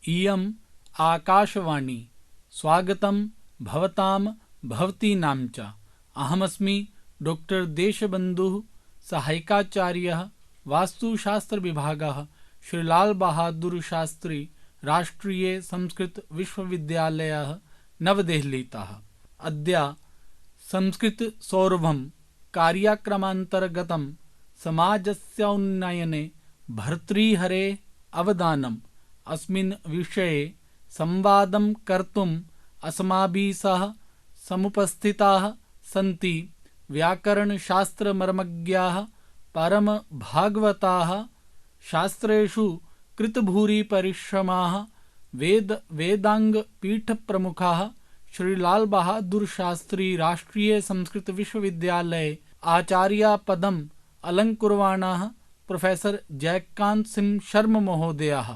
इयम् आकाशवाणी स्वागतं भवतां भवतीनां च। अहमस्मि डॉक्टर देशबन्धुः सहायकाचार्यः वास्तुशास्त्रविभागः श्री लाल बहादुर शास्त्री राष्ट्रीय संस्कृत विश्वविद्यालयः नवदेहलीतः। अद्य संस्कृत सौरभं कार्यक्रमान्तर्गतं समाजस्योन्नयने भर्तृहरेः अवदानम् अस्मिन् विषये संवादं कर्तुम् अस्माभिः सह समुपस्थिताः सन्ति व्याकरणशास्त्रमर्मज्ञाः परमभागवताः, शास्त्रेषु कृतभूरिपरिश्रमाः वेदांगपीठप्रमुखाः श्री लाल बहादुर शास्त्री राष्ट्रीय संस्कृत विश्वविद्यालये आचार्यपदम् अलङ्कुर्वाणाः प्रोफेसर जयकांत सिंह शर्मा महोदयाः।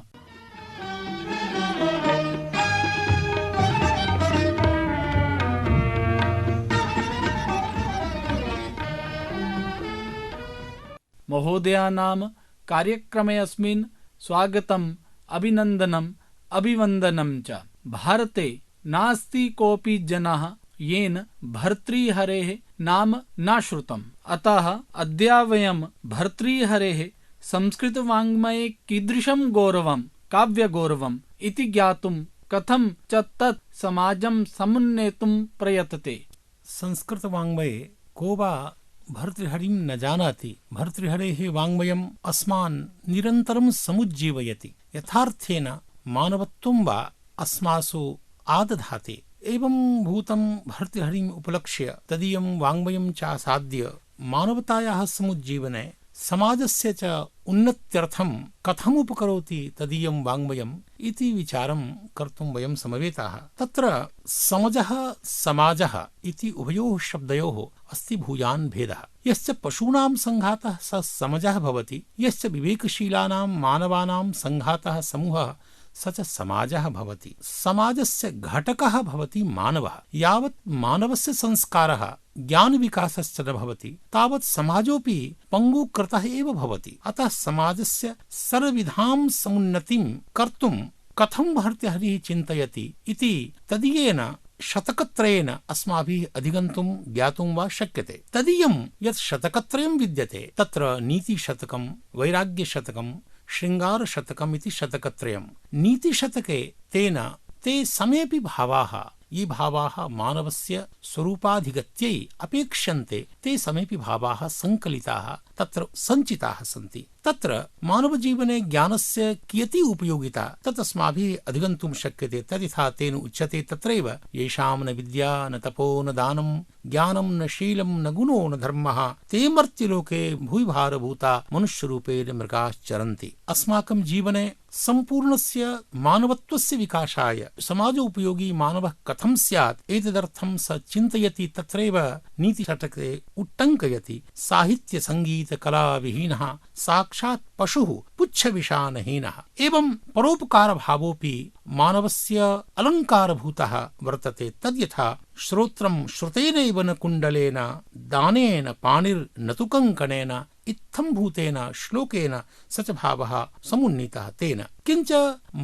महोदयानां कार्यक्रमेऽस्मिन् स्वागतम्, अभिनन्दनम्, अभिवन्दनं च। भारते नास्ति कोऽपि जनः येन भर्तृहरेः नाम न श्रुतम्। अतः अद्य वयं भर्तृहरेः संस्कृतवाङ्मये कीदृशं गौरवं, काव्यगौरवम् इति ज्ञातुं कथं च तत् समाजं समुन्नेतुं प्रयतते। संस्कृतवाङ्मये को वा भर्तृहरिं न जानाति। भर्तृहरेः वाङ्मयम् अस्मान् निरन्तरं समुज्जीवयति। यथार्थेन मानवत्वं वा अस्मासु आदधाति। एवं भूतं भर्तृहरिम् उपलक्ष्य तदीयं वाङ्मयं चासाद्य मानवतायाः समुज्जीवने समाजस्य च उन्नत्यर्थं कथम् उपकरोति तदीयं वाङ्मयम् इति विचारं कर्तुं वयं समवेताः। तत्र समजः समाजः इति उभयोः शब्दयोः अस्ति भूयान् भेदः। यश्च पशूनां सङ्घातः स समजः भवति, यश्च विवेकशीलानां मानवानां सङ्घातः समूहः स च समाजः भवति। समाजस्य घटकः भवति मानवः। यावत् मानवस्य संस्कारः ज्ञानविकासश्च न भवति तावत् समाजोऽपि पङ्गुकृतः एव भवति। अतः समाजस्य सर्वविधां समुन्नतिं कर्तुं कथं भर्तृहरिः चिन्तयति इति तदीयेन शतकत्रयेन अस्माभिः अधिगन्तुं ज्ञातुं वा शक्यते। तदीयं यत् शतकत्रयं विद्यते तत्र नीतिशतकं, वैराग्यशतकं, शृङ्गारशतकम् इति शतकत्रयम्। नीतिशतके ते समेऽपि भावाः, ये भावाः मानवस्य स्वरूपाधिगत्यै अपेक्ष्यन्ते, ते समेऽपि भावाः सङ्कलिताः तत्र सञ्चिताः सन्ति। तत्र मानवजीवने ज्ञानस्य कियती उपयोगिता तत् अस्माभिः अधिगन्तुं शक्यते। तदिथा तेन उच्यते तत्रैव येषां न विद्या न तपो न दानं ज्ञानं न शीलं न गुणो न धर्मः ते मर्त्यलोके भूयभारभूता मनुष्यरूपेण मृगाश्चरन्ति। अस्माकं जीवने सम्पूर्णस्य मानवत्वस्य विकासाय समाजोपयोगी मानवः कथं स्यात् एतदर्थं स चिन्तयति। तत्रैव नीतिशतके उट्टङ्कयति साहित्य संगीत कला विहीनः साक्षात् पशुः पुच्छविषाणहीनः। एवं परोपकार भावोऽपि मानवस्य अलङ्कारभूतः वर्तते। तद्यथा श्रोत्रं श्रुतेनैव न कुण्डलेन दानेन पाणिर्न तु कङ्कणेन इत्थं भूतेन श्लोकेन स च भावः समुन्नीतः तेन। किञ्च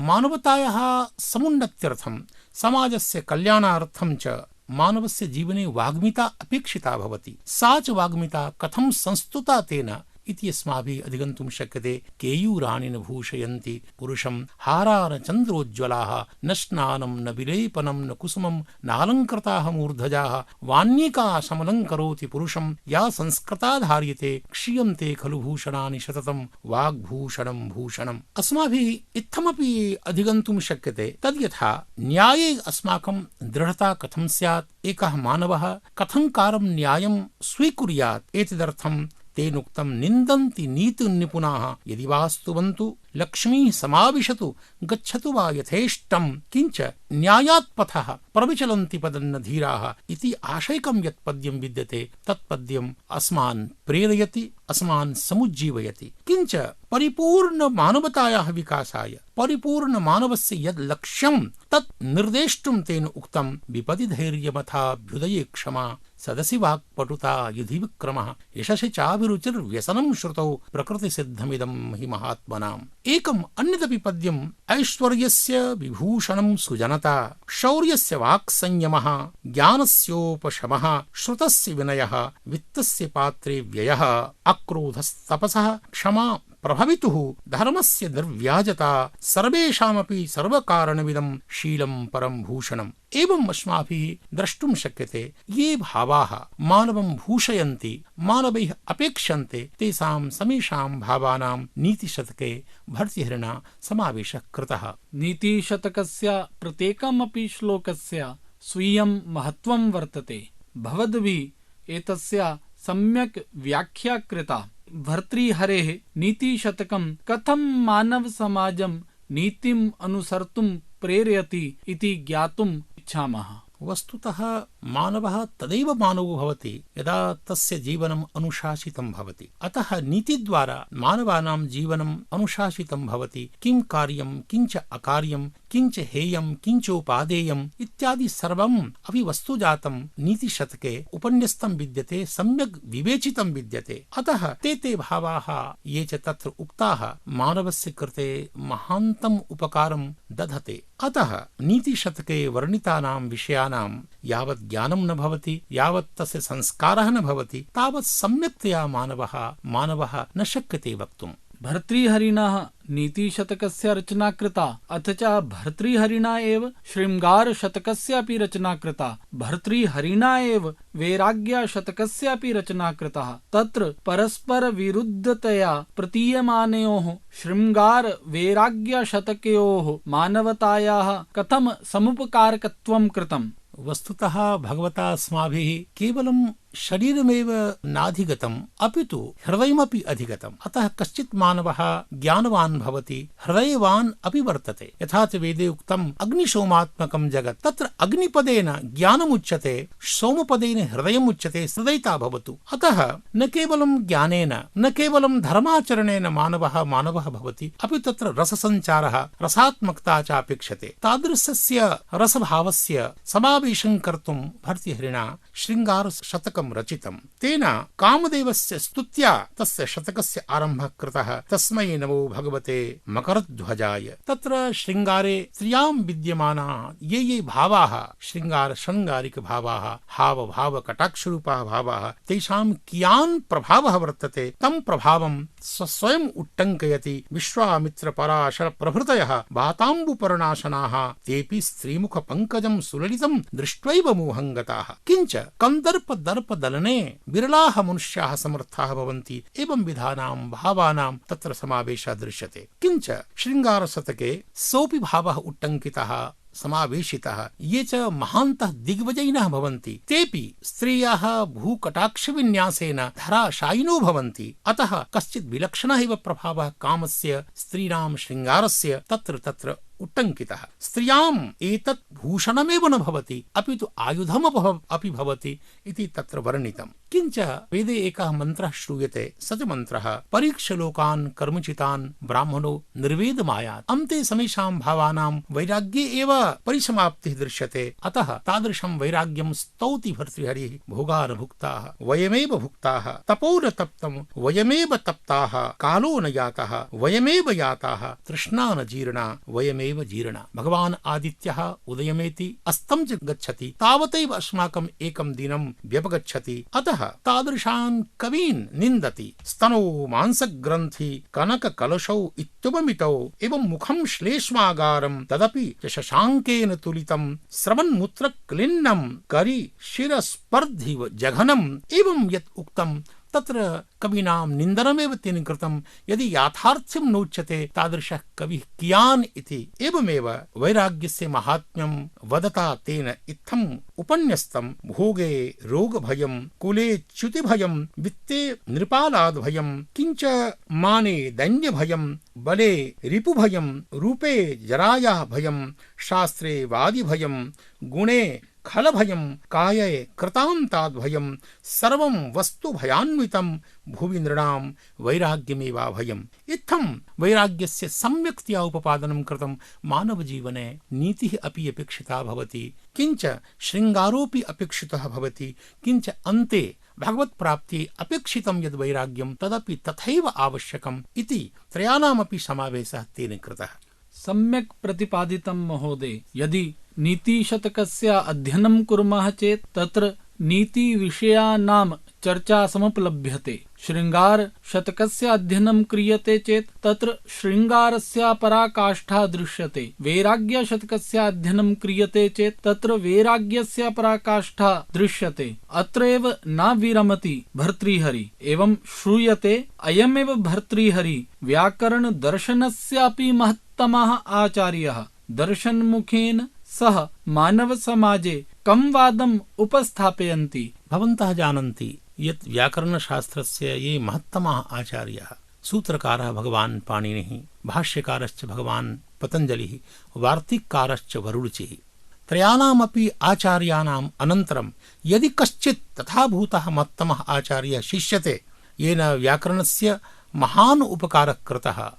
मानवतायाः समुन्नत्यर्थं समाजस्य कल्याणार्थं च मानवस्य जीवने वाग्मिता अपेक्षिता भवति। सा च वाग्मिता कथं संस्तुता तेन इति अस्माभिः अधिगन्तुं शक्यते। केयूराणि न भूषयन्ति पुरुषं हारान चन्द्रोज्ज्वलाः न स्नानं न विलेपनं न कुसुमं नालङ्कृताः मूर्धजाः वान्यिका समलङ्करोति पुरुषं या संस्कृता धार्यते क्षीयन्ते खलु भूषणानि सततं वाग्भूषणं भूषणम्। अस्माभिः इत्थमपि अधिगन्तुं शक्यते। तद्यथा न्याये अस्माकं दृढता कथं स्यात्, एकः मानवः कथं कारं न्यायं स्वीकुर्यात् एतदर्थं तेनोक्तं निन्दन्ति नीतिनिपुणाः यदि वा स्तुवन्तु लक्ष्मीः समाविशतु गच्छतु वा यथेष्टं किञ्च न्यायात् पथः प्रविचलन्ति पदन्न धीराः इति आशयकं यत् पद्यं विद्यते तत् पद्यम् अस्मान् प्रेरयति, अस्मान् समुज्जीवयति। किञ्च परिपूर्ण मानवतायाः विकासाय परिपूर्ण मानवस्य यद् लक्ष्यं तत् निर्देष्टुं तेन उक्तं विपदि धैर्यमथाभ्युदये क्षमा सदसि वाक्पटुता युधि विक्रमः यशसि चाभिरुचिर्व्यसनं श्रुतौ प्रकृतिसिद्धमिदं हि महात्मनाम्। एकम् अन्यदपि पद्यम् ऐश्वर्यस्य विभूषणं सुजनता शौर्यस्य वाक्संयमः ज्ञानस्योपशमः श्रुतस्य विनयः वित्तस्य पात्रे व्ययः अक्रोधस्तपसः क्षमा प्रभवितुः धर्मस्य निर्व्याजता सर्वेषामपि सर्वकारणमिदं शीलं परं भूषणम्। एवम् अस्माभिः द्रष्टुं शक्यते ये भावाः मानवं भूषयन्ति मानवैः अपेक्ष्यन्ते तेषां समेषां भावानां नीतिशतके भर्तृहरिणा समावेशः कृतः। नीतिशतकस्य प्रत्येकमपि श्लोकस्य स्वीयं महत्त्वं वर्तते। भवद्भिः एतस्य सम्यक् व्याख्या कृता। भर्तृहरेः नीतिशतकं कथं मानवसमाजं नीतिम् अनुसर्तुं प्रेरयति इति ज्ञातुम् इच्छामः। वस्तुतः मानवः तदैव मानवो भवति यदा तस्य जीवनम् अनुशासितं भवति। अतः नीतिद्वारा मानवानां जीवनम् अनुशासितं भवति। किं कार्यं किञ्च अकार्यं किञ्च हेयं किञ्चोपादेयम् इत्यादि सर्वम् अपि वस्तुजातं नीतिशतके उपन्यस्तं विद्यते, सम्यक् विवेचितं विद्यते। अतः ते भावाः ये च तत्र उक्ताः मानवस्य कृते महान्तम् उपकारं दधते। अतः नीतिशतके वर्णितानां विषयानां यावत् ज्ञानं न भवति यावत् तस्य संस्कारः न भवति तावत् सम्यक्तया मानवः न शक्यते वक्तुम्। भर्तृहरिणः नीतिशतकस्य रचना कृता, अथ च भर्तृहरिणा एव शृङ्गारशतकस्य अपि रचना कृता। भर्तृहरिणा एव वैराग्यशतकस्य अपि रचना कृता। तत्र परस्पर विरुद्धतया प्रतीयमानयोः शृङ्गार वैराग्यशतकयोः मानवतायाः कथं समुपकारकत्वं कृतम्। वस्तुतः भगवता अस्माभिः केवलं शरीरमेव नाधिगतम् अपितु हृदयमपि अधिगतम्। अतः कश्चित् मानवः ज्ञानवान् भवति, हृदयवान् अपि वर्तते। यथा च वेदे उक्तम् अग्निशोमात्मकं जगत्। तत्र अग्निपदेन ज्ञानमुच्यते, सोमपदेन हृदयमुच्यते, हृदयता भवतु। अतः न केवलं ज्ञानेन न केवलं धर्माचरणेन मानवः भवति, अपि तत्र रससञ्चारः रसात्मकता च अपेक्षते। तादृशस्य रसभावस्य समावेशं कर्तुं भर्तृहरिणा शृङ्गारशतकं रचितम्। तेन कामदेवस्य स्तुत्या तस्य शतकस्य आरम्भः कृतः। तस्मै नमो भगवते मकरध्वजाय। तत्र शृङ्गारे स्त्रियां विद्यमानाः ये भावाः शृङ्गारिक भावाः हावभाव कटाक्षरूपाः भावाः तेषां कियान् प्रभावः वर्तते तं प्रभावं स्वयम् उट्टङ्कयति। विश्वामित्र पराशर प्रभृतयः वाताम्बुपर्णाशनाः तेऽपि स्त्रीमुख पङ्कजं सुललितं दृष्ट्वैव मोहं गताः। किञ्च कन्दर्प दर्प दलने विरलाः मनुष्याः समर्थाः भवन्ति। एवं विधानां भावानां तत्र समावेशः दृश्यते। किञ्च शृङ्गारशतके सोऽपि भावः उट्टङ्कितः समावेशितः। ये च महान्तः दिग्विजयिनः भवन्ति तेऽपि स्त्रियाः भूकटाक्षविन्यासेन धराशायिनो भवन्ति। अतः कश्चित् विलक्षणः एव प्रभावः कामस्य स्त्रीणां शृङ्गारस्य तत्र उट्टङ्कितः। स्त्रियाम् एतत् भूषणमेव न भवति अपितु आयुधमपि भवति इति तत्र वर्णितम्। किञ्च वेदे एकः मन्त्रः श्रूयते, स च मन्त्रः परीक्ष्य लोकान् कर्मचितान् ब्राह्मणो निर्वेदमायात्। अन्ते समेषां भावानां वैराग्ये एव परिसमाप्तिः दृश्यते। अतः तादृशं वैराग्यं स्तौति भर्तृहरिः। भोगान् भुक्ताः वयमेव भुक्ताः, तपो न तप्तं वयमेव तप्ताः, कालो न यातः वयमेव याताः, तृष्णा न जीर्णा वयमेव जीर्णा। भगवान् आदित्यः उदयमेति अस्तं च गच्छति तावतैव अस्माकम् एकं दिनं व्यपगच्छति। अतः तादृशान् कवीन् निन्दति। स्तनो मांसग्रन्थि कनक कलशौ इत्युपमितौ एवं मुखं श्लेष्मागारं तदपि च शशाङ्केन तुलितं स्रवन्मूत्र क्लिन्नं करि शिरस्पर्धिव जघनम्। एवं यत् उक्तं तत्र कवीनां निन्दनमेव तेन कृतं। यदि याथार्थ्यं नोच्यते तादृशः कविः कियान् इति। एवमेव वैराग्यस्य माहात्म्यं वदता तेन इत्थम् उपन्यस्तं। भोगे रोगभयं कुले च्युतिभयं वित्ते नृपालाद्भयं किञ्च माने दैन्यभयं बले रिपुभयं रूपे जरायाः भयं शास्त्रे वादिभयं गुणे खलभयं काये कृतान्ताद्भयं सर्वं वस्तु भयान्वितं भुवि नृणां वैराग्यमेवाभयम्। इत्थं वैराग्यस्य सम्यक्तया उपपादनं कृतं मानवजीवने नीतिः अपि अपेक्षिता भवति, किञ्च शृङ्गारोऽपि अपेक्षितः भवति, किञ्च अन्ते भगवत्प्राप्ति अपेक्षितं यद् वैराग्यं तदपि तथैव आवश्यकम् इति त्रयाणामपि समावेशः तेन कृतः। सम्यक् प्रतिपादितं महोदय। यदि नीतिशतकस्य अध्ययनं कुर्मः चेत् तत्र नीतिविषयाणां चर्चा समुपलभ्यते। शृङ्गारशतकस्य अध्ययनं क्रियते चेत् तत्र शृङ्गारस्य पराकाष्ठा दृश्यते। वैराग्यशतकस्य अध्ययनं क्रियते चेत् तत्र वैराग्यस्य पराकाष्ठा दृश्यते। अत्रैव न विरमति भर्तृहरि। एवं श्रूयते अयमेव भर्तृहरि व्याकरणदर्शनस्यापि महत्तमः आचार्यः। दर्शनमुखेन सह मानवसमाजे कं वादम् उपस्थापयन्ति। भवन्तः जानन्ति यत् व्याकरणशास्त्रस्य ये महत्तमाः आचार्याः, सूत्रकारः भगवान् पाणिनिः, भाष्यकारश्च भगवान् पतञ्जलिः, वार्तिककारश्च वरुणिचिः, त्रयाणामपि आचार्याणाम् अनन्तरं यदि कश्चित् तथाभूतः महत्तमः आचार्यः शिष्यते, येन व्याकरणस्य महान् उपकारः कृतः,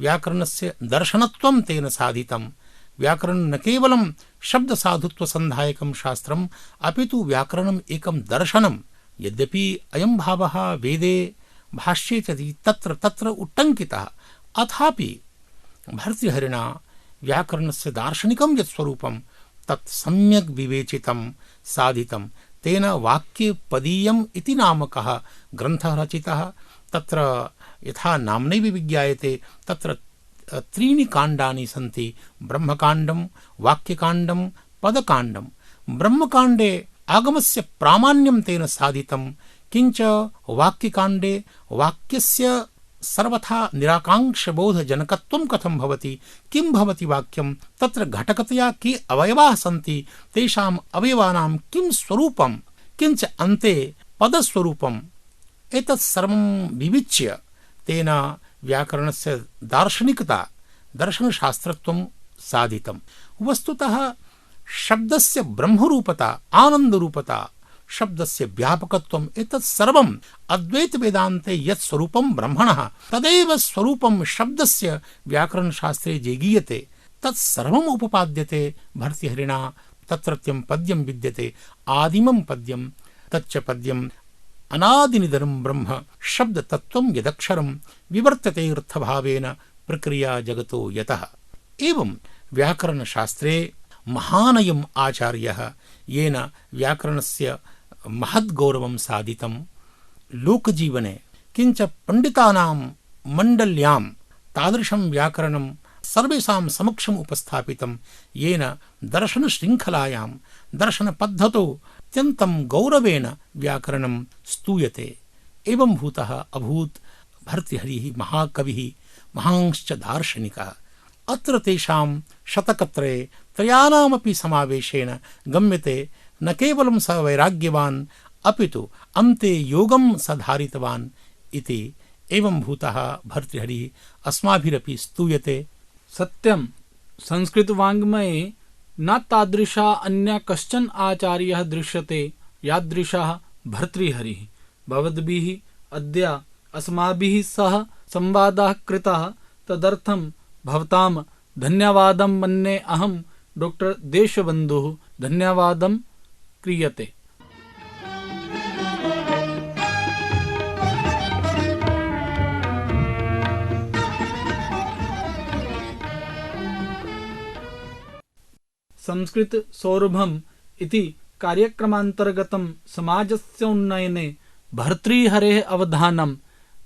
व्याकरणस्य दर्शनत्वं तेन साधितं, व्याकरण न केवलं शब्दसाधुत्वसन्धायकं शास्त्रम् अपितु व्याकरणम् एकं दर्शनं। यद्यपि अयं भावः वेदे भाष्ये च तत्र तत्र उट्टङ्कितः, अथापि भर्तृहरिणा व्याकरणस्य दार्शनिकं यत् स्वरूपं तत् सम्यक् विवेचितं साधितं। तेन वाक्ये पदीयम् इति नामकः ग्रन्थः रचितः। तत्र यथा नाम्नैव विज्ञायते तत्र त्रीणि काण्डानि सन्ति, ब्रह्मकाण्डं, वाक्यकाण्डं, पदकाण्डं। ब्रह्मकाण्डे आगमस्य प्रामाण्यं तेन साधितं, किञ्च वाक्यकाण्डे वाक्यस्य सर्वथा निराकाङ्क्षबोधजनकत्वं कथं भवति, किं भवति वाक्यं, तत्र घटकतया के अवयवाः सन्ति, तेषाम् अवयवानां किं स्वरूपं, किञ्च अन्ते पदस्वरूपम्, एतत् सर्वं विविच्य तेन व्याकरणस्य दार्शनिकता दर्शनशास्त्रत्वं साधितं। वस्तुतः शब्दस्य ब्रह्मरूपता, आनन्दरूपता, शब्दस्य व्यापकत्वम् एतत् सर्वम् अद्वैतवेदान्ते यत् स्वरूपं ब्रह्मणः तदेव स्वरूपं शब्दस्य व्याकरणशास्त्रे ये गीयते तत् सर्वम् उपपाद्यते भर्तृहरिणा। तत्रत्यं पद्यं विद्यते, आदिमं पद्यं, तच्च पद्यम् अनादिनिधनं ब्रह्म शब्दतत्त्वं यदक्षरं विवर्तते अर्थभावेन प्रक्रिया जगतो यतः। एवं व्याकरणशास्त्रे महानयम् आचार्यः येन व्याकरणस्य महद्गौरवं साधितं। लोकजीवने किञ्च पण्डितानां मण्डल्यां तादृशं व्याकरणं सर्वेषां समक्षम् उपस्थापितं, येन दर्शनशृङ्खलायां दर्शनपद्धतौ अत्यन्तं गौरवेण व्याकरणं स्तूयते। एवं भूतः अभूत् भर्तृहरिः महाकविः, महांश्च दार्शनिकः। अत्र तेषां शतकत्रये त्रयाणामपि समावेशेन गम्यते न केवलं स वैराग्यवान् अपितु अन्ते योगं स धारितवान् इति। एवं भूतः भर्तृहरिः अस्माभिरपि स्तूयते। सत्यं संस्कृतवाङ्मये न तादृशा अन्य कश्चन आचार्यः दृश्यते यादृशः भर्तृहरिः। भवद्भिः अद्य अस्माभिः सह संवादः कृतः, तदर्थं भवतां धन्यवादं मन्ये अहं डॉक्टर देशबन्धुः। धन्यवादं क्रियते। संस्कृत सौरभम् इति कार्यक्रमान्तर्गतं समाजस्य उन्नयने भर्तृहरेः अवदानम्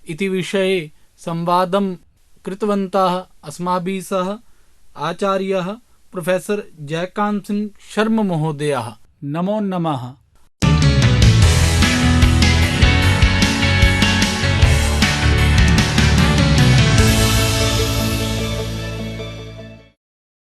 इति विषये संवादं कृतवन्तः अस्माभिः सह आचार्यः प्रोफेसर जयकांत सिंह शर्मा महोदयः। नमो नमः।